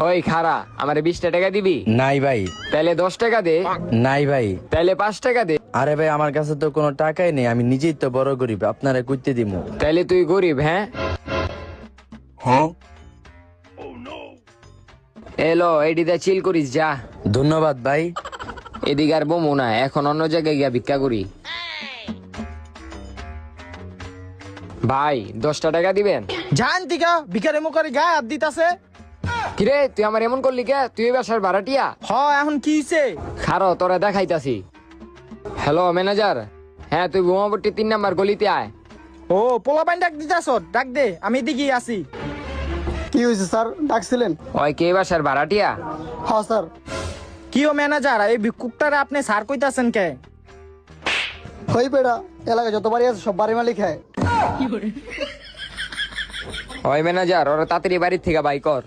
ওই খারা আমারে 20টা টাকা দিবি? নাই ভাই। তাহলে 10 টাকা দে। নাই ভাই। তাহলে 5 টাকা দে। আরে ভাই আমার কাছে তো কোনো টাকাই নেই, আমি নিজেই তো বড় গরিব, আপনারা কইতে দিমু। তাহলে তুই গরিব? হ্যাঁ এলো এডিতে চিল করিস যা। ধন্যবাদ ভাই। এদিকে আর বমু না, এখন অন্য জায়গায় গিয়া ভিক্ষা করি। ভাই 10টা টাকা দিবেন? জান দিকা ভিখারি মুখারি গায়ে হাত দিতাছে। কিরে তুই আমার এমন করলি কে? তুই এই বাসার ভাড়াটিয়া? হ এখন কি হইছে? খারো তোরা দেখাইতাছি। হ্যালো ম্যানেজার, হ্যাঁ তুই বোমাবট্টি 3 নাম্বার গলিতে আয়। ও পোলাপাইন ডাক দিতাছ, ডাক দে আমি এদিকে আছি। কি হয়েছে স্যার, ডাকছিলেন? ওই কে এই বাসার ভাড়াটিয়া? হ্যাঁ স্যার। কি ও ম্যানেজার, এই ভিক্ষুকটারে আপনি স্যার কইতাছেন কে? হই বেড়া, এলাকায় যত বাড়ি আছে সব বাড়ি মালিক হয়। ওই ম্যানেজার ওরা তাড়াতাড়ি বাড়ির থেকে বাই কর।